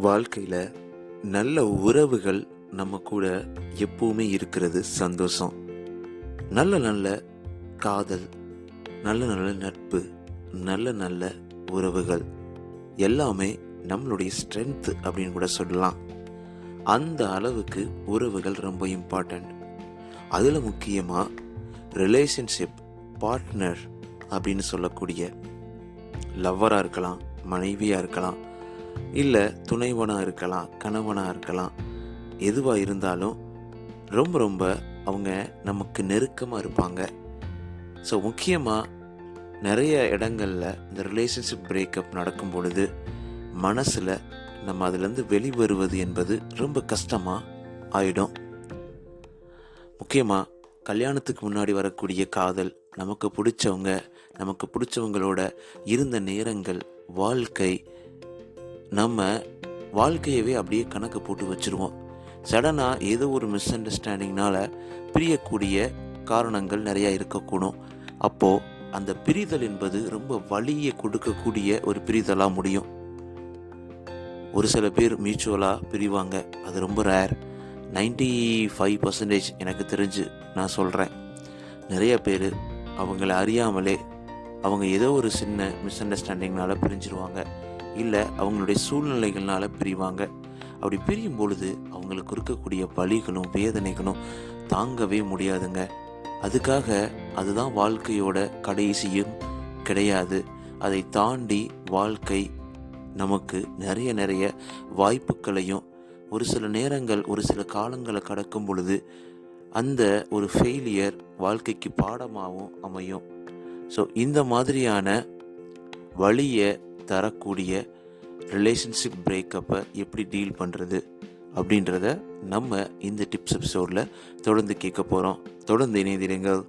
வாழ்க்கையில் நல்ல உறவுகள் நம்ம கூட எப்பவுமே இருக்கிறது சந்தோஷம். நல்ல நல்ல காதல், நல்ல நல்ல நட்பு, நல்ல நல்ல உறவுகள் எல்லாமே நம்மளுடைய ஸ்ட்ரென்த் அப்படின்னு கூட சொல்லலாம். அந்த அளவுக்கு உறவுகள் ரொம்ப இம்பார்ட்டண்ட். அதில் முக்கியமாக ரிலேஷன்ஷிப், பார்ட்னர் அப்படின்னு சொல்லக்கூடிய லவ்வராக இருக்கலாம், மனைவியாக இருக்கலாம், இல்லை துணைவனாக இருக்கலாம், கணவனாக இருக்கலாம். எதுவாக இருந்தாலும் ரொம்ப ரொம்ப அவங்க நமக்கு நெருக்கமாக இருப்பாங்க. ஸோ முக்கியமாக நிறைய இடங்களில் இந்த ரிலேஷன்ஷிப் பிரேக்கப் நடக்கும் பொழுது மனசில் நம்ம அதிலேருந்து வெளிவருவது என்பது ரொம்ப கஷ்டமாக ஆயிடும். முக்கியமாக கல்யாணத்துக்கு முன்னாடி வரக்கூடிய காதல், நமக்கு பிடிச்சவங்களோட இருந்த நேரங்கள், வாழ்க்கை, நம்ம வாழ்க்கையவே அப்படியே கணக்கு போட்டு வச்சுருவோம். சடனாக ஏதோ ஒரு மிஸ் அண்டர்ஸ்டாண்டிங்னால் பிரியக்கூடிய காரணங்கள் நிறையா இருக்கக்கூடும். அப்போது அந்த பிரிதல் என்பது ரொம்ப வலியை கொடுக்கக்கூடிய ஒரு பிரிதலாக முடியும். ஒரு சில பேர் மியூச்சுவலாக பிரிவாங்க, அது ரொம்ப ரேர். 95% எனக்கு தெரிஞ்சு நான் சொல்கிறேன். நிறைய பேர் அவங்கள அறியாமலே அவங்க ஏதோ ஒரு சின்ன மிஸ் அண்டர்ஸ்டாண்டிங்னால பிரிஞ்சிருவாங்க, இல்லை அவங்களுடைய சூழ்நிலைகள்னால பிரிவாங்க. அப்படி பிரியும் பொழுது அவங்களுக்கு இருக்கக்கூடிய வலிகளும் வேதனைகளும் தாங்கவே முடியாதுங்க. அதுக்காக அதுதான் வாழ்க்கையோட கடைசியும் கிடையாது. அதை தாண்டி வாழ்க்கை நமக்கு நிறைய வாய்ப்புகளையும், ஒரு சில நேரங்கள், ஒரு சில காலங்களை கடக்கும் பொழுது அந்த ஒரு ஃபெயிலியர் வாழ்க்கைக்கு பாடமாகவும் அமையும். ஸோ இந்த மாதிரியான வலியை தரக்கூடிய ரிலேஷன்ஷிப் பிரேக்கப்பை எப்படி டீல் பண்ணுறது அப்படின்றத நம்ம இந்த டிப்ஸ் எபிசோடில் தொடர்ந்து கேட்க போகிறோம். தொடர்ந்து இணைந்திருங்கள்.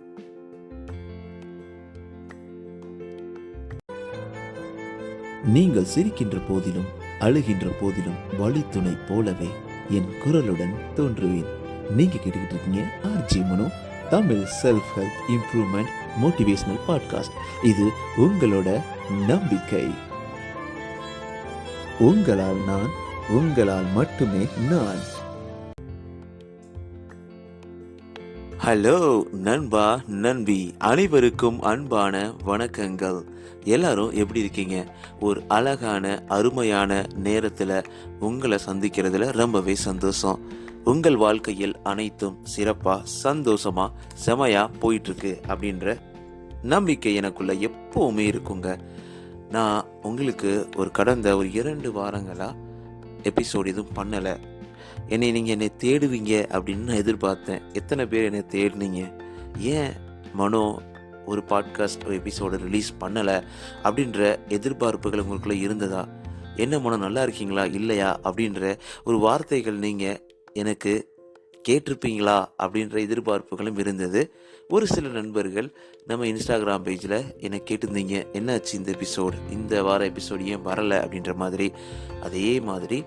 நீங்கள் சிரிக்கின்ற போதிலும் அழுகின்ற போதிலும் வழித்துணை போலவே என் குரலுடன் தோன்றுவேன். நீங்க கேட்டுக்கிட்டு இருக்கீங்க RJ Mano, Tamil self help improvement motivational podcast. இது உங்களோட நம்பிக்கை. உங்களால் நான், உங்களால் மட்டுமே நான். ஹலோ நண்பா, நண்பி, அனைவருக்கும் அன்பான வணக்கங்கள். எல்லாரும் எப்படி இருக்கீங்க? ஒரு அழகான அருமையான நேரத்தில் உங்களை சந்திக்கிறதுல ரொம்பவே சந்தோஷம். உங்கள் வாழ்க்கையில் அனைத்தும் சிறப்பாக, சந்தோஷமாக, செமையாக போயிட்டுருக்கு அப்படின்ற நம்பிக்கை எனக்குள்ள எப்போவுமே இருக்குங்க. நான் உங்களுக்கு கடந்த 2 வாரங்களாக எபிசோடு எதுவும் பண்ணலை. என்னை தேடுவீங்க அப்படின்னு நான் எதிர்பார்த்தேன். எத்தனை பேர் என்னை தேடினீங்க? ஏன் மனோ ஒரு பாட்காஸ்ட் எபிசோடு ரிலீஸ் பண்ணலை அப்படின்ற எதிர்பார்ப்புகள் உங்களுக்குள்ளே இருந்ததா? என்ன மனோ, நல்லா இருக்கீங்களா இல்லையா அப்படின்ற ஒரு வார்த்தைகள் நீங்கள் எனக்கு கேட்டிருப்பீங்களா அப்படின்ற எதிர்பார்ப்புகளும் இருந்தது. ஒரு சில நண்பர்கள் நம்ம இன்ஸ்டாகிராம் பேஜில் என்னை கேட்டிருந்தீங்க, என்னாச்சு இந்த வார எபிசோடு ஏன் வரலை அப்படின்ற மாதிரி. அதே மாதிரி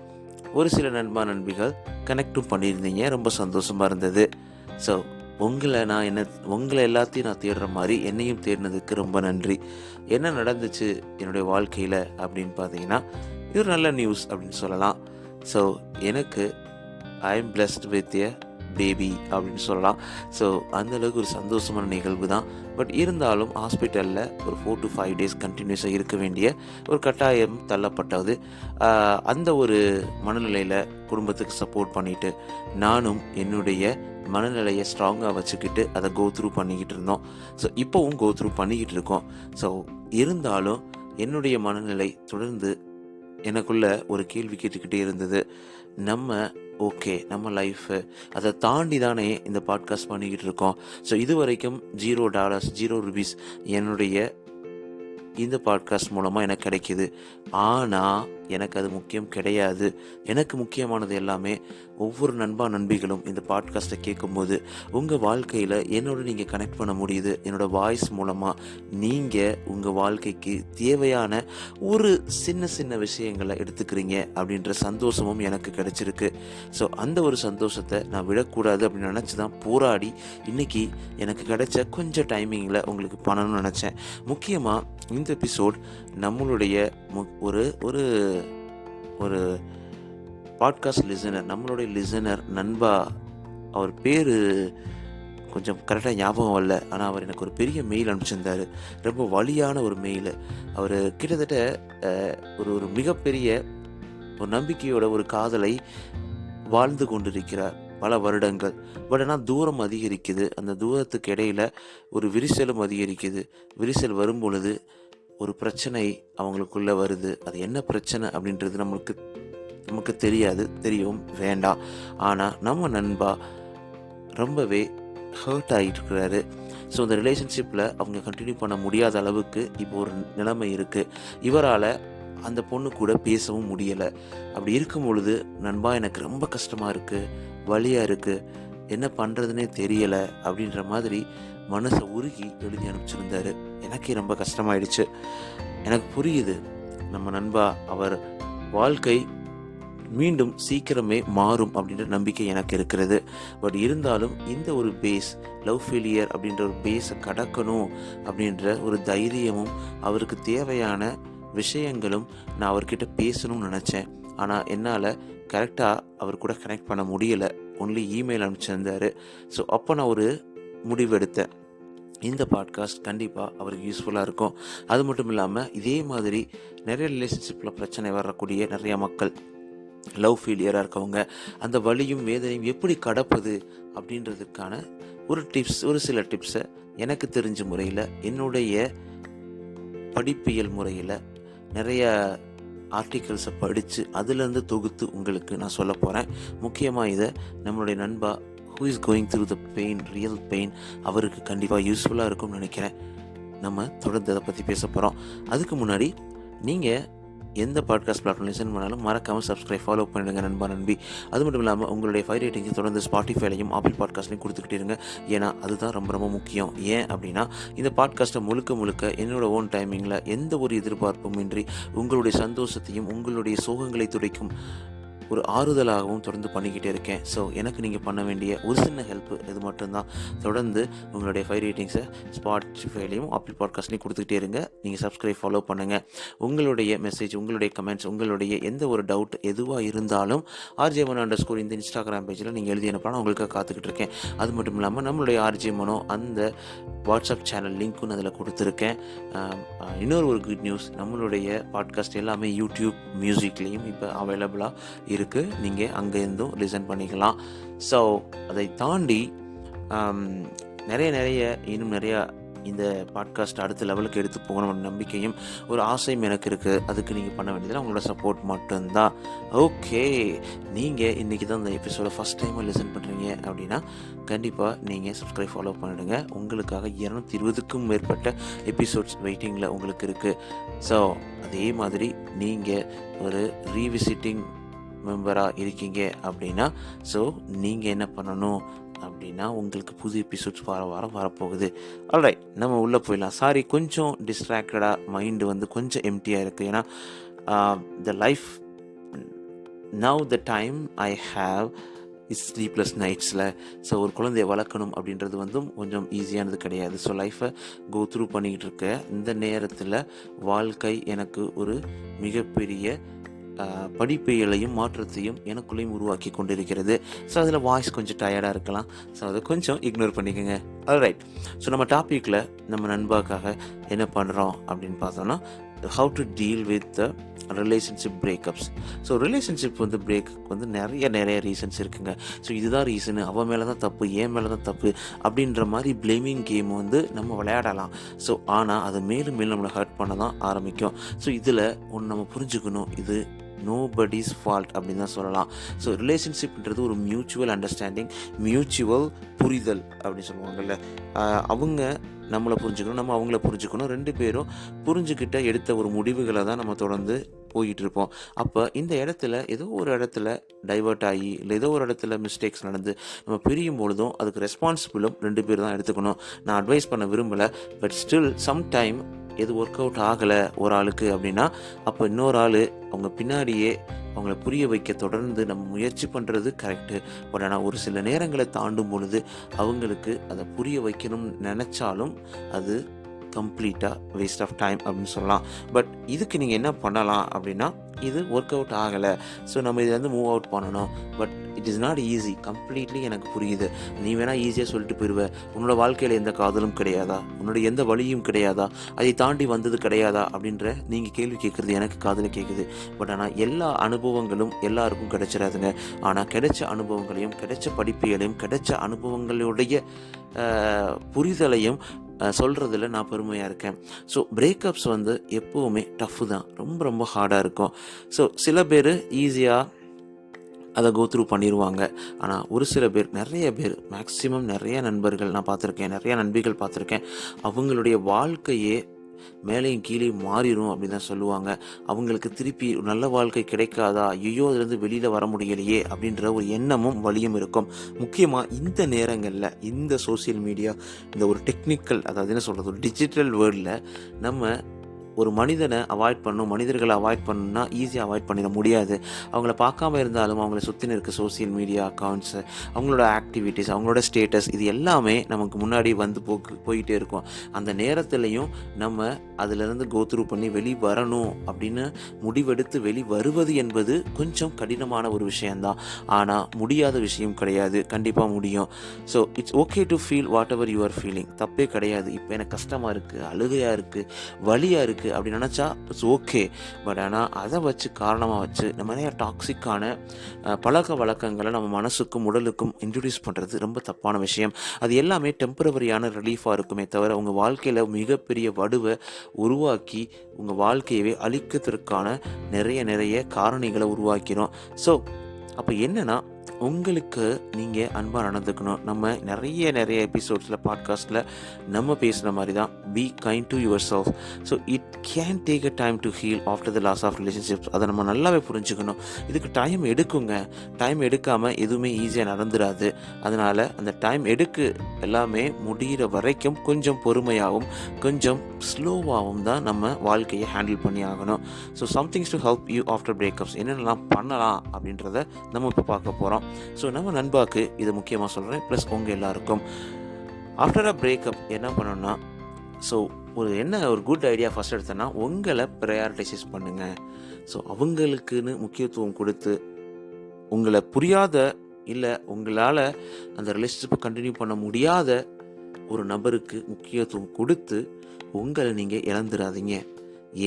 ஒரு சில நண்பிகள் கனெக்டும் பண்ணியிருந்தீங்க. ரொம்ப சந்தோஷமாக இருந்தது. ஸோ உங்களை எல்லாத்தையும் நான் தேடுற மாதிரி என்னையும் தேடினதுக்கு ரொம்ப நன்றி. என்ன நடந்துச்சு என்னுடைய வாழ்க்கையில் அப்படின்னு பார்த்தீங்கன்னா, இது ஒரு நல்ல நியூஸ் அப்படின்னு சொல்லலாம். ஸோ எனக்கு I am blessed with a baby அப்படின்னு சொல்லலாம். ஸோ அந்தளவுக்கு ஒரு சந்தோஷமான நிகழ்வு தான். பட் இருந்தாலும் ஹாஸ்பிட்டலில் ஒரு 4 to 5 days கண்டினியூஸாக இருக்க வேண்டிய ஒரு கட்டாயம் தள்ளப்பட்டது. அந்த ஒரு மனநிலையில் குடும்பத்துக்கு சப்போர்ட் பண்ணிவிட்டு நானும் என்னுடைய மனநிலையை ஸ்ட்ராங்காக வச்சுக்கிட்டு அதை கோ த்ரூ பண்ணிக்கிட்டு இருந்தோம். ஸோ இப்போவும் கோ த்ரூ பண்ணிக்கிட்டு இருக்கோம். ஸோ இருந்தாலும் என்னுடைய மனநிலை தொடர்ந்து எனக்குள்ள ஒரு கேள்வி கேட்டுக்கிட்டே இருந்தது. நம்ம லைஃபு அதை தாண்டி தானே இந்த பாட்காஸ்ட் பண்ணிக்கிட்டு இருக்கோம். ஸோ இது வரைக்கும் $0, ₹0 என்னுடைய இந்த பாட்காஸ்ட் மூலமாக எனக்கு கிடைக்கிது. ஆனால் எனக்கு அது முக்கியம் கிடையாது. எனக்கு முக்கியமானது எல்லாமே ஒவ்வொரு நண்பிகளும் இந்த பாட்காஸ்ட்டை கேட்கும்போது உங்கள் வாழ்க்கையில் என்னோட நீங்கள் கனெக்ட் பண்ண முடியுது. என்னோடய வாய்ஸ் மூலமாக நீங்கள் உங்கள் வாழ்க்கைக்கு தேவையான ஒரு சின்ன விஷயங்களை எடுத்துக்கிறீங்க அப்படின்ற சந்தோஷமும் எனக்கு கிடைச்சிருக்கு. ஸோ அந்த ஒரு சந்தோஷத்தை நான் விடக்கூடாது அப்படின்னு நினச்சி தான் போராடி இன்றைக்கி எனக்கு கிடைச்ச கொஞ்சம் டைமிங்கில் உங்களுக்கு பண்ணணும்னு நினச்சேன். முக்கியமாக இந்த எபிசோட் நம்மளுடைய ஒரு ஒரு பாட்காஸ்ட் லிசனர், நம்மளுடைய லிசனர் நண்பா, அவர் பேர் கொஞ்சம் கரெக்டாக ஞாபகம் வரல. ஆனால் அவர் எனக்கு ஒரு பெரிய மெயில் அனுப்பிச்சிருந்தார். ரொம்ப வலியான ஒரு மெயில். அவர் கிட்டத்தட்ட ஒரு ஒரு மிகப்பெரிய ஒரு நம்பிக்கையோட ஒரு காதலை வாழ்ந்து கொண்டிருக்கிறார் பல வருடங்கள். பட் ஆனால் தூரம் அதிகரிக்குது. அந்த தூரத்துக்கு இடையில ஒரு விரிசலும் அதிகரிக்குது. விரிசல் வரும் பொழுது ஒரு பிரச்சனை அவங்களுக்குள்ள வருது. அது என்ன பிரச்சனை அப்படின்றது நமக்கு தெரியாது, தெரியும் வேண்டாம். ஆனால் நம்ம நண்பா ரொம்பவே ஹர்ட் ஆகிட்டு இருக்கிறாரு. ஸோ இந்த ரிலேஷன்ஷிப்பில் அவங்க கண்டினியூ பண்ண முடியாத அளவுக்கு இப்போ ஒரு நிலைமை இருக்குது. இவரால் அந்த பொண்ணு கூட பேசவும் முடியலை. அப்படி இருக்கும் பொழுது, நண்பா எனக்கு ரொம்ப கஷ்டமாக இருக்குது, வலியாக இருக்குது, என்ன பண்ணுறதுனே தெரியலை அப்படின்ற மாதிரி மனசை உருகி எழுதி அனுப்பிச்சிருந்தாரு. எனக்கே ரொம்ப கஷ்டமாயிடுச்சு. எனக்கு புரியுது நம்ம நண்பா, அவர் வாழ்க்கை மீண்டும் சீக்கிரமே மாறும் அப்படின்ற நம்பிக்கை எனக்கு இருக்கிறது. பட் இருந்தாலும் இந்த ஒரு பேஸ், லவ் ஃபெயிலியர் அப்படின்ற ஒரு பேஸை கடக்கணும் அப்படின்ற ஒரு தைரியமும் அவருக்கு தேவையான விஷயங்களும் நான் அவர்கிட்ட பேசணும்னு நினச்சேன். ஆனால் என்னால் கரெக்டாக அவர் கூட கனெக்ட் பண்ண முடியலை. Only email அனுப்பிச்சிருந்தாரு. ஸோ அப்போ நான் ஒரு முடிவெடுத்தேன், இந்த பாட்காஸ்ட் கண்டிப்பாக அவருக்கு யூஸ்ஃபுல்லாக இருக்கும். அது மட்டும் இல்லாமல் இதே மாதிரி நிறைய ரிலேஷன்ஷிப்பில் பிரச்சனை வரக்கூடிய நிறைய மக்கள், லவ் ஃபெயிலியராக இருக்கவங்க, அந்த வலியும் வேதனையும் எப்படி கடப்பது அப்படின்றதுக்கான ஒரு சில டிப்ஸை எனக்கு தெரிஞ்ச முறையில், என்னுடைய படிப்பியல் முறையில் நிறைய ஆர்டிகல்ஸை படித்து அதிலேருந்து தொகுத்து உங்களுக்கு நான் சொல்ல போகிறேன். முக்கியமாக இதை நம்மளுடைய நண்பா who is going through the pain, real pain, அவருக்கு கண்டிப்பாக யூஸ்ஃபுல்லாக இருக்கும்னு நினைக்கிறேன். நம்ம தொடர்ந்து அதை பற்றி பேச போகிறோம். அதுக்கு முன்னாடி நீங்கள் எந்த பாட்காஸ்ட் பிளாட்ஃபார்ம் லிசன் பண்ணாலும் மறக்காமல் சப்ஸ்கிரைப், ஃபாலோ பண்ணிடுங்க நண்பா, நண்பி. அது மட்டும் இல்லாமல் உங்களுடைய 5 ரேட்டிங்ஸ் தொடர்ந்து ஸ்பாட்டிஃபைலையும் ஆப்பிள் பாட்காஸ்ட்லையும் கொடுத்துக்கிட்டே இருங்க. ஏன்னா அதுதான் ரொம்ப ரொம்ப முக்கியம். ஏன் அப்படின்னா, இந்த பாட்காஸ்ட்டை முழுக்க என்னோட ஓன் டைமிங்கில் எந்த ஒரு எதிர்பார்ப்பும் இன்றி உங்களுடைய சந்தோஷத்தையும் உங்களுடைய சோகங்களை துடைக்கும் ஒரு ஆறுதலாகவும் தொடர்ந்து பண்ணிக்கிட்டே இருக்கேன். ஸோ எனக்கு நீங்கள் பண்ண வேண்டிய ஒரு சின்ன ஹெல்ப் இது மட்டும்தான். தொடர்ந்து உங்களுடைய 5 ரேட்டிங்ஸை ஸ்பாட்டிஃபைலையும் ஆப்பிள் பாட்காஸ்ட்லையும் கொடுத்துக்கிட்டே இருங்க. நீங்கள் சப்ஸ்கிரைப், ஃபாலோ பண்ணுங்கள். உங்களுடைய மெசேஜ், உங்களுடைய கமெண்ட்ஸ், உங்களுடைய எந்த ஒரு டவுட் எதுவாக இருந்தாலும் RJ Mano _ இந்த இன்ஸ்டாகிராம் பேஜில் நீங்கள் எழுதி அனுப்பலாம். நான் உங்களுக்காக காத்துக்கிட்டு இருக்கேன். அது மட்டும் இல்லாமல் நம்மளுடைய RJ Mano அந்த வாட்ஸ்அப் சேனல் லிங்க்கும் அதில் கொடுத்துருக்கேன். இன்னொரு ஒரு குட் நியூஸ், நம்மளுடைய பாட்காஸ்ட் எல்லாமே யூடியூப் மியூசிக்லேயும் இப்போ அவைலபிளாக இருக்குது. நீங்கள் அங்கேருந்தும் லிசன் பண்ணிக்கலாம். ஸோ அதை தாண்டி இன்னும் நிறையா இந்த பாட்காஸ்ட் அடுத்த லெவலுக்கு எடுத்து போகணும் நம்பிக்கையும் ஒரு ஆசையும் எனக்கு இருக்குது. அதுக்கு நீங்கள் பண்ண வேண்டியதில்லை, உங்களோட சப்போர்ட் மட்டும்தான். ஓகே, நீங்கள் இன்றைக்கி தான் இந்த எபிசோட ஃபஸ்ட் டைமாக லிசன் பண்ணுறீங்க அப்படின்னா கண்டிப்பாக நீங்கள் சப்ஸ்கிரைப், ஃபாலோ பண்ணிடுங்க. உங்களுக்காக 220க்கும் மேற்பட்ட எபிசோட்ஸ் வெயிட்டிங்கில் உங்களுக்கு இருக்குது. ஸோ அதே மாதிரி நீங்கள் ஒரு ரீவிசிட்டிங் மெம்பராக இருக்கீங்க அப்படின்னா, ஸோ நீங்கள் என்ன பண்ணணும் அப்படின்னா, உங்களுக்கு புது எபிசோட்ஸ் வாரம் வரப்போகுது. ஆல்ரைட், நம்ம உள்ளே போயிடலாம். சாரி, கொஞ்சம் டிஸ்ட்ராக்டடாக, மைண்டு கொஞ்சம் எம்டியாக இருக்குது. ஏன்னா the life now the time I have is sleepless நைட்ஸில். ஸோ ஒரு குழந்தைய வளர்க்கணும் அப்படின்றது கொஞ்சம் ஈஸியானது கிடையாது. ஸோ லைஃப்பை கோ த்ரூ பண்ணிக்கிட்டு இருக்க இந்த நேரத்தில் வாழ்க்கை எனக்கு ஒரு மிகப்பெரிய படிப்பியலையும் மாற்றத்தையும் எனக்குள்ளேயும் உருவாக்கி கொண்டிருக்கிறது. ஸோ அதில் வாய்ஸ் கொஞ்சம் டயர்டாக இருக்கலாம். ஸோ அதை கொஞ்சம் இக்னோர் பண்ணிக்கோங்க. ஆல்ரைட், ஸோ நம்ம டாப்பிக்கில் நம்ம நண்பாக்காக என்ன பண்ணுறோம் அப்படின்னு பார்த்தோன்னா, how to deal with relationship breakups. So relationship break நிறைய ரீசன்ஸ் இருக்குங்க. ஸோ இதுதான் ரீசனு, அவன் மேலே தான் தப்பு, என் மேலே தான் தப்பு அப்படின்ற மாதிரி பிளேமிங் கேம் நம்ம விளையாடலாம். ஸோ ஆனால் அது மேலும் நம்மளை ஹர்ட் பண்ண தான் ஆரம்பிக்கும். ஸோ இதில் ஒன்று நம்ம புரிஞ்சுக்கணும், இது நோபடிஸ் ஃபால்ட் அப்படின்னு தான் சொல்லலாம். ஸோ ரிலேஷன்ஷிப்ன்றது ஒரு மியூச்சுவல் அண்டர்ஸ்டாண்டிங், மியூச்சுவல் புரிதல் அப்படின்னு சொல்லுவாங்கள்ல. அவங்க நம்மளை புரிஞ்சுக்கணும், நம்ம அவங்கள புரிஞ்சுக்கணும். 2 பேரும் புரிஞ்சுக்கிட்ட எடுத்த ஒரு முடிவுகளை தான் நம்ம தொடர்ந்து போயிட்டு இருப்போம். அப்போ இந்த இடத்துல ஏதோ ஒரு இடத்துல டைவர்ட் ஆகி, இல்லை ஏதோ ஒரு இடத்துல மிஸ்டேக்ஸ் நடந்து நம்ம பிரியும் பொழுதும் அதுக்கு ரெஸ்பான்சிபிளும் 2 பேர் தான் எடுத்துக்கணும். நான் அட்வைஸ் பண்ண விரும்பலை, பட் ஸ்டில் சம்டைம் எது ஒர்க் அவுட் ஆகலை ஒரு ஆளுக்கு அப்படின்னா, அப்போ இன்னொரு ஆள் அவங்க பின்னாடியே அவங்கள புரிய வைக்க தொடர்ந்து நம்ம முயற்சி பண்ணுறது கரெக்டு. பட் ஆனால் ஒரு சில நேரங்களை தாண்டும் பொழுது அவங்களுக்கு அதை புரிய வைக்கணும்னு நினச்சாலும் அது கம்ப்ளீட்டாக வேஸ்ட் ஆஃப் டைம் அப்படின்னு சொல்லலாம். பட் இதுக்கு நீங்கள் என்ன பண்ணலாம் அப்படின்னா, இது ஒர்க் அவுட் ஆகலை, ஸோ நம்ம இதுலேருந்து மூவ் அவுட் பண்ணணும். But it is not easy. Completely எனக்கு புரியுது. நீ வேணால் ஈஸியாக சொல்லிட்டு போயிடுவ. உன்னோட வாழ்க்கையில் எந்த காதலும் கிடையாதா, உன்னோட எந்த வழியும் கிடையாதா, அதை தாண்டி வந்தது கிடையாதா அப்படின்ற நீங்கள் கேள்வி கேட்குறது எனக்கு காதில் கேட்குது. பட் ஆனால் எல்லா அனுபவங்களும் எல்லாருக்கும் கிடைச்சிடாதுங்க. ஆனால் கிடைச்ச அனுபவங்களையும் கிடைச்ச படிப்புகளையும் கிடைச்ச அனுபவங்களுடைய புரிதலையும் சொல்கிறதுல நான் பெருமையாக இருக்கேன். ஸோ பிரேக்கப்ஸ் வந்து எப்போவுமே டஃப்பு தான், ரொம்ப ரொம்ப ஹார்டாக இருக்கும். ஸோ சில பேர் ஈஸியாக அதை கோ த்ரூ பண்ணிடுவாங்க. ஆனால் ஒரு சில பேர், நிறைய பேர், மேக்ஸிமம் நிறைய நண்பர்கள் நான் பார்த்துருக்கேன், நிறையா நண்பிகள் பார்த்துருக்கேன், அவங்களுடைய வாழ்க்கையே மேலேயும் கீழே மாறிடும் அப்படின்னு தான் சொல்லுவாங்க. அவங்களுக்கு திருப்பி நல்ல வாழ்க்கை கிடைக்காதா, ஐயோ அதுலேருந்து வெளியில் வர முடியலையே அப்படின்ற ஒரு எண்ணமும் வலியும் இருக்கும். முக்கியமாக இந்த நேரங்களில் இந்த சோசியல் மீடியா, இந்த ஒரு டெக்னிக்கல், அதாவது என்ன சொல்கிறது, ஒரு டிஜிட்டல் வேர்ல்டில் நம்ம ஒரு மனிதனை அவாய்ட் பண்ணணும், மனிதர்களை அவாய்ட் பண்ணணும்னா ஈஸியாக அவாய்ட் பண்ணிட முடியாது. அவங்கள பார்க்காம இருந்தாலும் அவங்கள சுற்றின இருக்க சோசியல் மீடியா அக்கௌண்ட்ஸு, அவங்களோட ஆக்டிவிட்டீஸ், அவங்களோட ஸ்டேட்டஸ், இது எல்லாமே நமக்கு முன்னாடி வந்து போயிட்டே இருக்கும். அந்த நேரத்துலையும் நம்ம அதிலிருந்து கோ த்ரூ பண்ணி வெளி வரணும் அப்படின்னு முடிவெடுத்து வெளி வருவது என்பது கொஞ்சம் கடினமான ஒரு விஷயந்தான். ஆனால் முடியாத விஷயம் கிடையாது, கண்டிப்பாக முடியும். So it's okay to feel what ever you are feeling. தப்பே கிடையாது. இப்போ எனக்கு கஷ்டமாக இருக்குது, அழுகையாக இருக்குது, வலியாக இருக்குது அப்படி நினச்சா இட்ஸ் ஓகே. பட் ஆனால் அதை வச்சு காரணமாக வச்சு நம்ம நிறைய டாக்ஸிக்கான பழக்க வழக்கங்களை நம்ம மனசுக்கும் உடலுக்கும் இன்ட்ரடியூஸ் பண்ணுறது ரொம்ப தப்பான விஷயம். அது எல்லாமே டெம்பரவரியான ரிலீஃபாக இருக்குமே தவிர உங்கள் வாழ்க்கையில் மிகப்பெரிய வடுவை உருவாக்கி உங்கள் வாழ்க்கையவே அழிக்கிறதுக்கான நிறைய காரணிகளை உருவாக்கிறோம். ஸோ அப்போ என்னென்னா, உங்களுக்கு நீங்கள் அன்பாக நடந்துக்கணும். நம்ம நிறைய எபிசோட்ஸில், பாட்காஸ்ட்டில் நம்ம பேசுகிற மாதிரி தான், be kind to yourself. So it can take a time to heal after the loss of relationships. அதை நம்ம நல்லாவே புரிஞ்சுக்கணும். இதுக்கு டைம் எடுக்குங்க. டைம் எடுக்காமல் எதுவுமே ஈஸியாக நடந்துடாது. அதனால் அந்த டைம் எல்லாமே முடிகிற வரைக்கும் கொஞ்சம் பொறுமையாகவும் கொஞ்சம் ஸ்லோவாகவும் தான் நம்ம வாழ்க்கையை ஹேண்டில் பண்ணி ஆகணும். So somethings to help you after breakups. என்னென்னலாம் பண்ணலாம் அப்படின்றத நம்ம இப்போ பார்க்க போகிறோம். ஸோ நம்ம நண்பாக்கு இதை முக்கியமாக சொல்கிறேன், ப்ளஸ் உங்கள் எல்லாருக்கும். ஆஃப்டர் அ பிரேக்கப் என்ன பண்ணணும்னா, ஸோ ஒரு குட் ஐடியா ஃபஸ்ட் எடுத்தோன்னா, உங்களை ப்ரையாரிட்டைஸ் பண்ணுங்கள். ஸோ அவங்களுக்குன்னு முக்கியத்துவம் கொடுத்து, உங்களை புரியாத இல்லை உங்களால் அந்த ரிலேஷன்ஷிப்பை கண்டினியூ பண்ண முடியாத ஒரு நபருக்கு முக்கியத்துவம் கொடுத்து உங்களை நீங்கள் இழந்துடாதீங்க.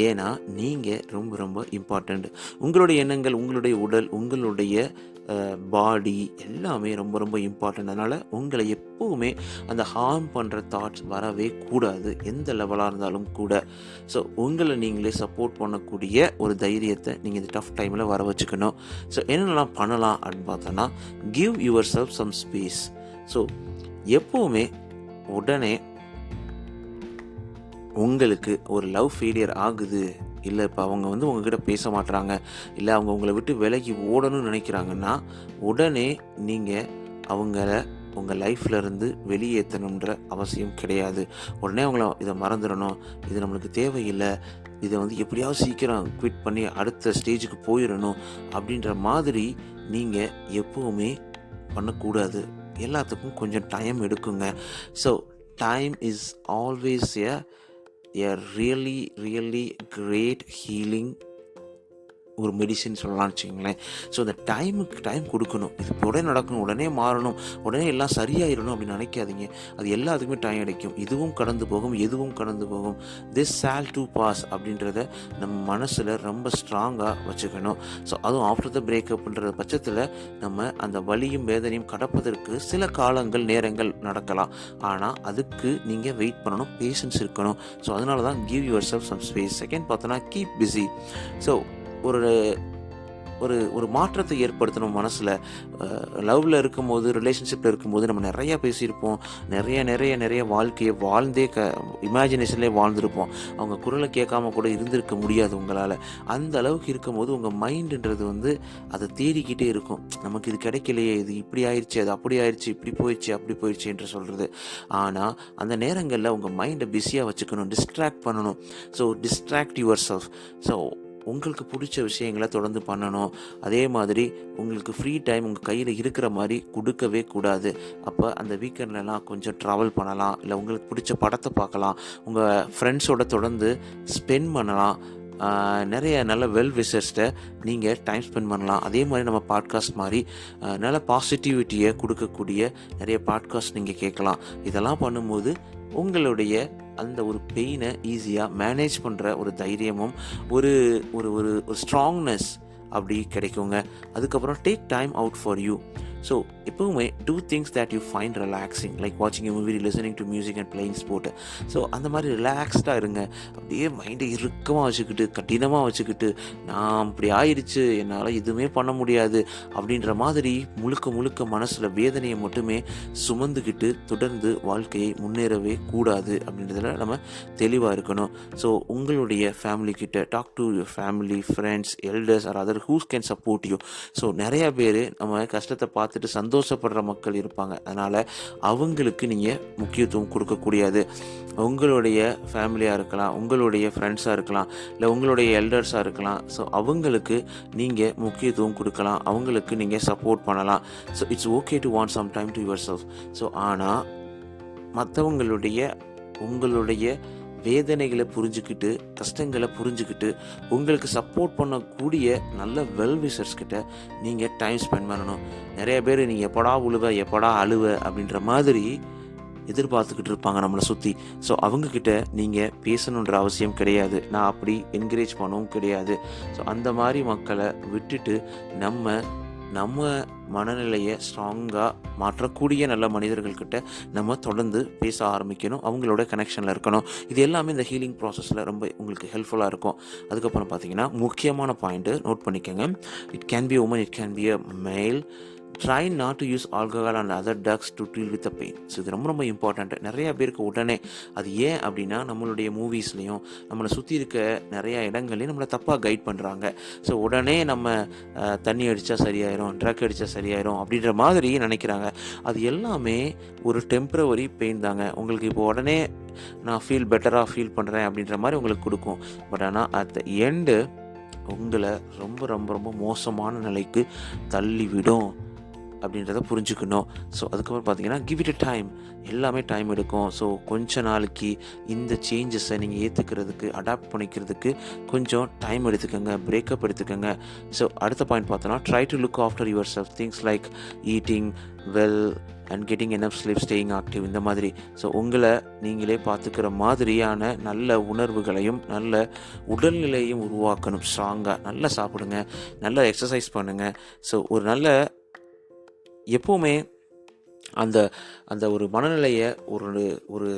ஏன்னா நீங்கள் ரொம்ப ரொம்ப இம்பார்ட்டண்ட். உங்களுடைய எண்ணங்கள், உங்களுடைய உடல், உங்களுடைய பாடி எல்லாமே ரொம்ப ரொம்ப இம்பார்ட்டண்ட். அதனால் உங்களை எப்போவுமே அந்த ஹார்ம் பண்ணுற தாட்ஸ் வரவே கூடாது, எந்த லெவலாக இருந்தாலும் கூட. ஸோ உங்களை நீங்களே சப்போர்ட் பண்ணக்கூடிய ஒரு தைரியத்தை நீங்கள் இந்த டஃப் டைமில் வர வச்சுக்கணும். ஸோ என்னென்னலாம் பண்ணலாம் அப்படின்னு பார்த்தோன்னா, give yourself some space. So எப்போவுமே உடனே உங்களுக்கு ஒரு லவ் ஃபெயிலியர் ஆகுது, இல்லை இப்போ அவங்க உங்ககிட்ட பேச மாட்டுறாங்க, இல்லை அவங்க உங்களை விட்டு விலகி ஓடணும்னு நினைக்கிறாங்கன்னா, உடனே நீங்கள் அவங்கள உங்கள் லைஃப்லேருந்து வெளியேற்றணுன்ற அவசியம் கிடையாது. உடனே அவங்கள இதை மறந்துடணும், இது நம்மளுக்கு தேவையில்லை, இதை எப்படியாவது சீக்கிரம் குவிட் பண்ணி அடுத்த ஸ்டேஜுக்கு போயிடணும் அப்படின்ற மாதிரி நீங்கள் எப்போவுமே பண்ணக்கூடாது. எல்லாத்துக்கும் கொஞ்சம் டைம் எடுக்குங்க. So time is always a really great healing ஒரு மெடிசின் சொல்லலாம்னு வச்சுக்கோங்களேன். ஸோ அந்த டைம் கொடுக்கணும். இது உடனே நடக்கணும், உடனே மாறணும், உடனே எல்லாம் சரியாயிடணும் அப்படின்னு நினைக்காதீங்க. அது எல்லாத்துக்குமே டைம் கிடைக்கும். இதுவும் கடந்து போகும், எதுவும் கடந்து போகும். திஸ் ஷால் டு பாஸ் அப்படின்றத நம்ம மனசில் ரொம்ப ஸ்ட்ராங்காக வச்சுக்கணும். ஸோ அதுவும் ஆஃப்டர் த பிரேக்கப்ன்ற பட்சத்தில் நம்ம அந்த வலியும் வேதனையும் கடப்பதற்கு சில காலங்கள், நேரங்கள் நடக்கலாம். ஆனால் அதுக்கு நீங்கள் வெயிட் பண்ணணும், பேஷன்ஸ் இருக்கணும். ஸோ அதனால தான் give yourself some space. Second பார்த்தோன்னா, கீப் பிஸி. ஸோ ஒரு மாற்றத்தை ஏற்படுத்தணும் மனசில். லவ்வில் இருக்கும்போது, ரிலேஷன்ஷிப்பில் இருக்கும்போது நம்ம நிறையா பேசியிருப்போம், நிறைய வாழ்க்கையை வாழ்ந்தே இமேஜினேஷன்லேயே வாழ்ந்துருப்போம். அவங்க குரலை கேட்காம கூட இருந்திருக்க முடியாது உங்களால். அந்த அளவுக்கு இருக்கும்போது உங்கள் மைண்டுன்றது அதை தேடிக்கிட்டே இருக்கும். நமக்கு இது கிடைக்கலையே, இது இப்படி ஆயிடுச்சு, அது அப்படி ஆயிடுச்சு, இப்படி போயிடுச்சு என்று சொல்கிறது. ஆனால் அந்த நேரங்களில் உங்கள் மைண்டை பிஸியாக வச்சுக்கணும், டிஸ்ட்ராக்ட் பண்ணணும். So distract your self. So உங்களுக்கு பிடிச்ச விஷயங்களை தொடர்ந்து பண்ணணும். அதே மாதிரி உங்களுக்கு ஃப்ரீ டைம் உங்கள் கையில் இருக்கிற மாதிரி கொடுக்கவே கூடாது. அப்போ அந்த வீக்கெண்ட்லலாம் கொஞ்சம் ட்ராவல் பண்ணலாம், இல்லை உங்களுக்கு பிடிச்ச படத்தை பார்க்கலாம், உங்கள் ஃப்ரெண்ட்ஸோட தொடர்ந்து ஸ்பெண்ட் பண்ணலாம். நிறைய நல்ல வெல் விஷர்ஸ்ட்டை நீங்கள் டைம் ஸ்பெண்ட் பண்ணலாம். அதே மாதிரி நம்ம பாட்காஸ்ட் மாதிரி நல்ல பாசிட்டிவிட்டியை கொடுக்கக்கூடிய நிறைய பாட்காஸ்ட் நீங்கள் கேட்கலாம். இதெல்லாம் பண்ணும்போது உங்களுடைய அந்த ஒரு பெயினை ஈஸியாக மேனேஜ் பண்ணுற ஒரு தைரியமும் ஒரு ஒரு ஒரு ஒரு ஸ்ட்ராங்னஸ் அப்படி கிடைக்குங்க. அதுக்கப்புறம் take time out for you. So எப்போவுமே do things that you find relaxing, like வாட்சிங் a movie, listening to music and playing sport. So அந்த மாதிரி ரிலாக்ஸ்டாக இருங்க. அப்படியே மைண்டை இறுக்கமாக வச்சுக்கிட்டு கடினமாக வச்சுக்கிட்டு நான் அப்படி ஆயிடுச்சு, என்னால் எதுவுமே பண்ண முடியாது அப்படின்ற மாதிரி முழுக்க முழுக்க மனசில் வேதனையை மட்டுமே சுமந்துக்கிட்டு தொடர்ந்து வாழ்க்கையை முன்னேறவே கூடாது அப்படின்றதுல நம்ம தெளிவாக இருக்கணும். ஸோ உங்களுடைய ஃபேமிலி கிட்ட talk to your family, friends, elders or other who's can support you. So நிறையா பேர் நம்ம கஷ்டத்தை பார்த்துட்டு சந்தோஷப்படுற மக்கள் இருப்பாங்க. அதனால் அவங்களுக்கு நீங்கள் முக்கியத்துவம் கொடுக்கக்கூடியது. உங்களுடைய ஃபேமிலியாக இருக்கலாம், உங்களுடைய ஃப்ரெண்ட்ஸாக இருக்கலாம், இல்லை உங்களுடைய எல்டர்ஸாக இருக்கலாம். ஸோ அவங்களுக்கு நீங்கள் முக்கியத்துவம் கொடுக்கலாம், அவங்களுக்கு நீங்கள் சப்போர்ட் பண்ணலாம். So it's okay to want some time to yourself. So ஆனால் உங்களுடைய வேதனைகளை புரிஞ்சுக்கிட்டு, கஷ்டங்களை புரிஞ்சுக்கிட்டு, உங்களுக்கு சப்போர்ட் பண்ணக்கூடிய நல்ல வெல்விஷர்ஸ் கிட்ட நீங்கள் டைம் ஸ்பெண்ட் பண்ணணும். நிறைய பேர் நீங்கள் எப்படா உழுவ, எப்படா அழுவ அப்படின்ற மாதிரி எதிர்பார்த்துக்கிட்டு இருப்பாங்க நம்மளை சுற்றி. ஸோ அவங்கக்கிட்ட நீங்கள் பேசணுன்ற அவசியம் கிடையாது. நான் அப்படி என்கரேஜ் பண்ணவும் கிடையாது. ஸோ அந்த மாதிரி மக்களை விட்டுட்டு நம்ம மனநிலையை ஸ்ட்ராங்காக மாற்றக்கூடிய நல்ல மனிதர்கள்கிட்ட நம்ம தொடர்ந்து பேச ஆரம்பிக்கணும், அவங்களோட கனெக்ஷனில் இருக்கணும். இது எல்லாமே இந்த ஹீலிங் ப்ராசஸில் ரொம்ப உங்களுக்கு ஹெல்ப்ஃபுல்லாக இருக்கும். அதுக்கப்புறம் பார்த்தீங்கன்னா முக்கியமான பாயிண்ட்டு நோட் பண்ணிக்கோங்க. It can be woman, it can be a male. Try not to use alcohol and other drugs to deal with the pain. So இது ரொம்ப ரொம்ப இம்பார்ட்டண்ட்டு. நிறைய பேருக்கு உடனே அது ஏன் அப்படின்னா நம்மளுடைய மூவிஸ்லேயும் நம்மளை சுற்றி இருக்க நிறையா இடங்கள்லையும் நம்மளை தப்பாக கைட் பண்ணுறாங்க. ஸோ உடனே நம்ம தண்ணி அடித்தா சரியாயிரும், ட்ரக் அடித்தா சரியாயிரும் அப்படின்ற மாதிரி நினைக்கிறாங்க. அது எல்லாமே ஒரு டெம்ப்ரவரி பெயின் தாங்க. உங்களுக்கு இப்போ உடனே நான் பெட்டராக ஃபீல் பண்ணுறேன் அப்படின்ற மாதிரி உங்களுக்கு கொடுக்கும். பட் ஆனால் அட் த எண்டு உங்களை ரொம்ப ரொம்ப ரொம்ப மோசமான நிலைக்கு தள்ளிவிடும் அப்படின்றத புரிஞ்சுக்கணும். ஸோ அதுக்கப்புறம் பார்த்தீங்கன்னா கிவ் இட் அ டைம். எல்லாமே டைம் எடுக்கும். ஸோ கொஞ்ச நாளைக்கு இந்த சேஞ்சஸை நீங்கள் ஏற்றுக்கிறதுக்கு, அடாப்ட் பண்ணிக்கிறதுக்கு கொஞ்சம் டைம் எடுத்துக்கோங்க, பிரேக்கப் எடுத்துக்கோங்க. ஸோ அடுத்த பாயிண்ட் பார்த்தோன்னா try to look after your self. Things like eating well and getting enough sleep, staying active, இந்த மாதிரி. ஸோ உங்களை நீங்களே பார்த்துக்கிற மாதிரியான நல்ல உணர்வுகளையும் நல்ல உடல்நிலையும் உருவாக்கணும். ஸ்ட்ராங்காக நல்லா சாப்பிடுங்க, நல்லா எக்ஸசைஸ் பண்ணுங்கள். ஸோ ஒரு நல்ல எப்போவுமே அந்த அந்த ஒரு மனநிலையை ஒரு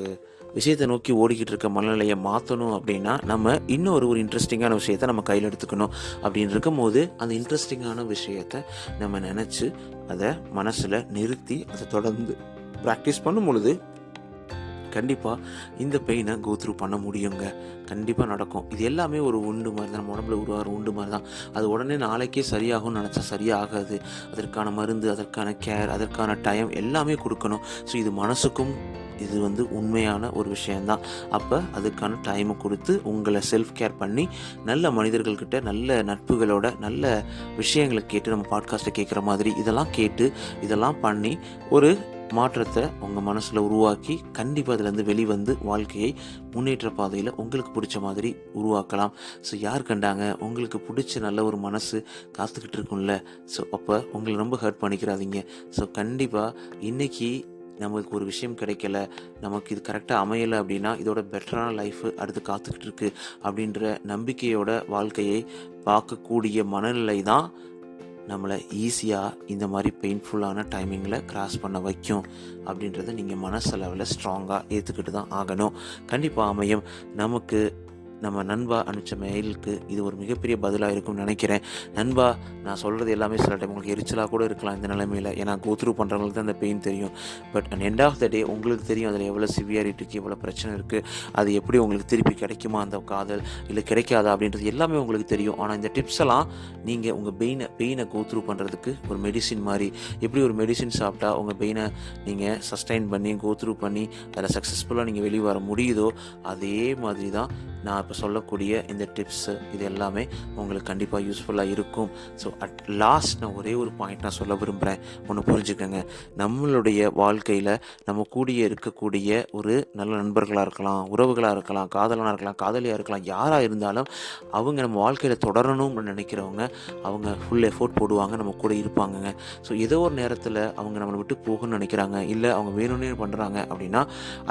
விஷயத்தை நோக்கி ஓடிக்கிட்டு இருக்க மனநிலையை மாற்றணும் அப்படின்னா நம்ம இன்னொரு இன்ட்ரெஸ்டிங்கான விஷயத்தை நம்ம கையில் எடுத்துக்கணும். அப்படின்னு இருக்கும்போது அந்த இன்ட்ரெஸ்டிங்கான விஷயத்தை நம்ம நினச்சி அதை மனசில் நிறுத்தி அதை தொடர்ந்து ப்ராக்டிஸ் பண்ணும் பொழுது கண்டிப்பாக இந்த பெயினை கோத்ரூ பண்ண முடியுங்க. கண்டிப்பாக நடக்கும். இது எல்லாமே ஒரு உண்டு மாதிரி தான், நம்ம உடம்புல உருவாகிற உண்டு மாதிரி தான். அது உடனே நாளைக்கே சரியாகும்னு நினச்சா சரியாகாது. அதற்கான மருந்து, அதற்கான கேர், அதற்கான டைம் எல்லாமே கொடுக்கணும். ஸோ இது மனசுக்கும் இது உண்மையான ஒரு விஷயந்தான். அப்போ அதுக்கான டைமை கொடுத்து உங்களை செல்ஃப் கேர் பண்ணி நல்ல மனிதர்கள்கிட்ட நல்ல நட்புகளோட நல்ல விஷயங்களை கேட்டு நம்ம பாட்காஸ்ட்டை கேட்குற மாதிரி இதெல்லாம் கேட்டு இதெல்லாம் பண்ணி ஒரு மாற்றத்தை உங்கள் மனசில் உருவாக்கி கண்டிப்பாக அதுலேருந்து வெளிவந்து வாழ்க்கையை முன்னேற்ற பாதையில் உங்களுக்கு பிடிச்ச மாதிரி உருவாக்கலாம். ஸோ யார் கண்டாங்க, உங்களுக்கு பிடிச்ச நல்ல ஒரு மனசு காத்துக்கிட்டு இருக்கும்ல. ஸோ அப்போ உங்களை ரொம்ப ஹர்ட் பண்ணிக்கிறாதீங்க. ஸோ கண்டிப்பாக இன்றைக்கி நமக்கு ஒரு விஷயம் கிடைக்கல, நமக்கு இது கரெக்டாக அமையலை அப்படின்னா இதோட பெட்டரான லைஃபு அடுத்து காத்துக்கிட்டு இருக்கு அப்படின்ற நம்பிக்கையோட வாழ்க்கையை பார்க்கக்கூடிய மனநிலை தான் நம்மளை ஈஸியாக இந்த மாதிரி பெயின்ஃபுல்லான டைமிங்கில் கிராஸ் பண்ண வைக்கும் அப்படின்றத நீங்கள் மனசளவில் ஸ்ட்ராங்காக ஏற்றுக்கிட்டு தான் ஆகணும். கண்டிப்பாக அமையும். நமக்கு நம்ம நண்பா அனுப்பிச்ச மெயிலுக்கு இது ஒரு மிகப்பெரிய பதிலாக இருக்கும்னு நினைக்கிறேன். நண்பா, நான் சொல்கிறது எல்லாமே சில டைம் உங்களுக்கு எரிச்சலாக கூட இருக்கலாம் இந்த நிலைமையில். ஏன்னா கோத்ரூ பண்ணுறவங்களுக்கு தான் அந்த பெயின் தெரியும். But and end of the day உங்களுக்கு தெரியும் அதில் எவ்வளோ சிவியாரிட்டிக்கு எவ்வளோ பிரச்சனை இருக்குது, அது எப்படி உங்களுக்கு திருப்பி கிடைக்குமா அந்த காதல், இல்லை கிடைக்காதா அப்படின்றது எல்லாமே உங்களுக்கு தெரியும். ஆனால் இந்த டிப்ஸ் எல்லாம் நீங்கள் உங்கள் பெயினை கோத்ரூ பண்ணுறதுக்கு ஒரு மெடிசின் மாதிரி, எப்படி ஒரு மெடிசின் சாப்பிட்டா உங்கள் பெயினை நீங்கள் சஸ்டைன் பண்ணி கோத்ரூ பண்ணி அதில் சக்ஸஸ்ஃபுல்லாக நீங்கள் வெளியே வர முடியுதோ அதே மாதிரி தான் நான் இப்போ சொல்லக்கூடிய இந்த டிப்ஸு இது எல்லாமே உங்களுக்கு கண்டிப்பாக யூஸ்ஃபுல்லாக இருக்கும். ஸோ அட் லாஸ்ட் நான் ஒரே ஒரு பாயிண்ட் நான் சொல்ல விரும்புகிறேன். ஒன்று புரிஞ்சுக்கோங்க, நம்மளுடைய வாழ்க்கையில் நம்ம கூடிய இருக்கக்கூடிய ஒரு நல்ல நண்பர்களாக இருக்கலாம், உறவுகளாக இருக்கலாம், காதலனாக இருக்கலாம், காதலியாக இருக்கலாம், யாராக இருந்தாலும் அவங்க நம்ம வாழ்க்கையில் தொடரணும்னு நினைக்கிறவங்க அவங்க ஃபுல் எஃபோர்ட் போடுவாங்க, நம்ம கூட இருப்பாங்கங்க. ஸோ ஏதோ ஒரு நேரத்தில் அவங்க நம்மளை விட்டு போகணும்னு நினைக்கிறாங்க, இல்லை அவங்க வேணும்னே பண்ணுறாங்க அப்படின்னா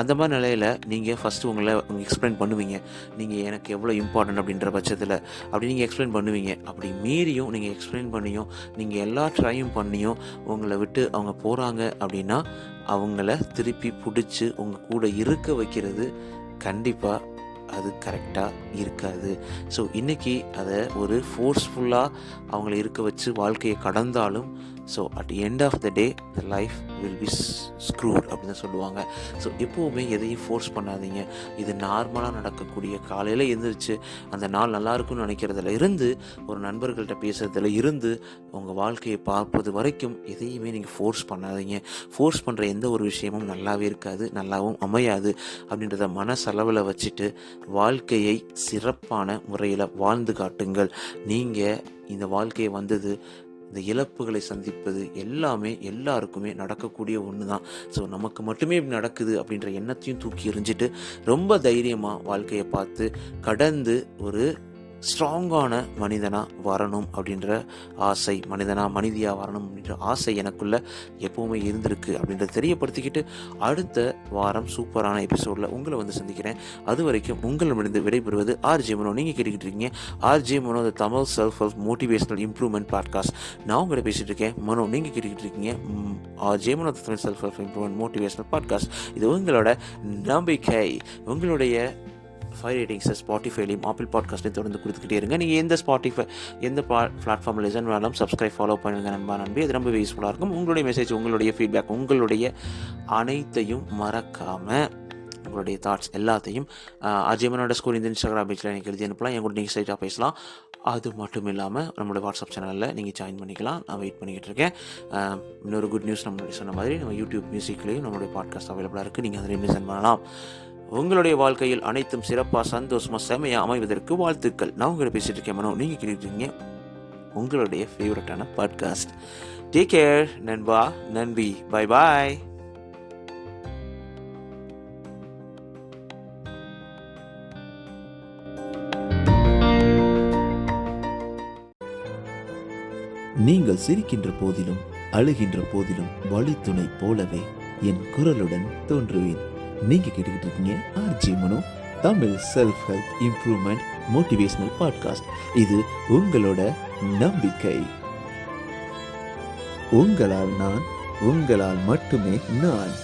அந்த மாதிரி நிலையில் நீங்கள் ஃபஸ்ட்டு உங்களை எக்ஸ்பிளைன் பண்ணுவீங்க. நீங்கள் எனக்கு எவ்வளோ இம்பார்ட்டன்ட் அப்படின்ற பட்சத்தில் அப்படி நீங்கள் எக்ஸ்பிளைன் பண்ணுவீங்க. அப்படி மீறியும் நீங்கள் எக்ஸ்பிளைன் பண்ணியும் நீங்கள் எல்லா ட்ரையும் பண்ணியும் உங்களை விட்டு அவங்க போகிறாங்க அப்படின்னா அவங்கள திருப்பி பிடிச்சி உங்கள் கூட இருக்க வைக்கிறது கண்டிப்பாக அது கரெக்டாக இருக்காது. ஸோ இன்றைக்கி அதை ஒரு ஃபோர்ஸ்ஃபுல்லாக அவங்கள இருக்க வச்சு வாழ்க்கையை கடந்தாலும் so at end of the day the life will be screwed அப்படின்னு சொல்லுவாங்க. ஸோ எப்போவுமே எதையும் ஃபோர்ஸ் பண்ணாதீங்க. இது நார்மலாக நடக்கக்கூடிய காலையில் எழுந்திரிச்சு அந்த நாள் நல்லா இருக்குன்னு நினைக்கிறதுல இருந்து ஒரு நண்பர்கள்ட்ட பேசுறதுல இருந்து உங்கள் வாழ்க்கையை பார்ப்பது வரைக்கும் எதையுமே நீங்கள் ஃபோர்ஸ் பண்ணாதீங்க. ஃபோர்ஸ் பண்ணுற எந்த ஒரு விஷயமும் நல்லாவே இருக்காது, நல்லாவும் அமையாது அப்படின்றத மனசளவில் வச்சுட்டு வாழ்க்கையை சிறப்பான முறையில் வாழ்ந்து காட்டுங்கள். நீங்கள் இந்த வாழ்க்கையை வந்தது இந்த இழப்புகளை சந்திப்பது எல்லாமே எல்லாருக்குமே நடக்கக்கூடிய ஒன்று தான். ஸோ நமக்கு மட்டுமே இப்படி நடக்குது அப்படின்ற எண்ணத்தையும் தூக்கி எறிஞ்சிட்டு ரொம்ப தைரியமாக வாழ்க்கையை பார்த்து கடந்து ஒரு ஸ்ட்ராங்கான மனிதனாக வரணும் அப்படின்ற ஆசை, மனிதியாக வரணும் அப்படின்ற ஆசை எனக்குள்ள எப்போவுமே இருந்திருக்கு அப்படின்றத தெரியப்படுத்திக்கிட்டு அடுத்த வாரம் சூப்பரான எபிசோடில் உங்களை வந்து சந்திக்கிறேன். அது வரைக்கும் உங்களிடமிருந்து விடைபெறுவது ஆர்ஜே மனோ. நீங்கள் கேட்டுக்கிட்டு இருக்கீங்க RJ Mano the Tamil self help motivational improvement podcast. நான் உங்களை பேசிகிட்டு இருக்கேன் மனோ. நீங்கள் கேட்டுக்கிட்டு இருக்கீங்க RJ Mano the Tamil self help improvement motivational podcast. இது உங்களோட நம்பிக்கை. உங்களுடைய 5 ரேட்டிங்ஸை ஸ்பாட்டிஃபைலையும் ஆப்பிள் பாட்காஸ்ட்லையும் தொடர்ந்து கொடுத்துக்கிட்டே இருங்க. நீங்கள் எந்த பிளாட்ஃபார்மில் லிசன் வேணாலும் சப்ஸ்கிரைப் ஃபாலோ பண்ணுங்க நம்பி. அது ரொம்பவே யூஸ்ஃபுல்லாக இருக்கும். உங்களுடைய மெசேஜ், உங்களுடைய ஃபீட்பேக், உங்களுடைய அனைத்தையும் மறக்காமல் உங்களுடைய தாட்ஸ் எல்லாத்தையும் அஜயமனோட ஸ்கூல் இந்த இன்ஸ்டாகிராம் பேஜில் எனக்கு எழுதி அனுப்பலாம். என் கூட நீங்கள் ஸ்ட்ரைட்டாக பேசலாம். அது மட்டும் இல்லாமல் நம்மளோட வாட்ஸ்அப் சேனலில் நீங்கள் ஜாயின் பண்ணிக்கலாம். நான் வெயிட் பண்ணிக்கிட்டு இருக்கேன். இன்னொரு குட் நியூஸ், நம்மளுடைய சொன்ன மாதிரி நம்ம யூடியூப் மியூசிக்லேயும் நம்மளுடைய பாட்காஸ்ட் அவைலபிளாக இருக்குது. நீங்கள் அதிலையும் லிசன் பண்ணலாம். உங்களுடைய வாழ்க்கையில் அனைத்தும் சிறப்பாக சந்தோஷமாக செமையாக அமைவதற்கு வாழ்த்துக்கள். நான் உங்களை பேசிட்டு இருக்கேன் மனோ. நீங்கள் கேட்டுருக்கீங்க உங்களுடைய ஃபேவரட்டான பாட்காஸ்ட். டேக் கேர் நண்பா, நன்றி, பை பாய். நீங்கள் சிரிக்கின்ற போதிலும் அழுகின்ற போதிலும் வழித்துணை போலவே என் குரலுடன் தோன்றுவேன். நீங்க கேட்டுக்கிட்டு இருக்கீங்க RJ Mano Tamil self help improvement motivational podcast. இது உங்களோட நம்பிக்கை. உங்களால் நான், உங்களால் மட்டுமே நான்.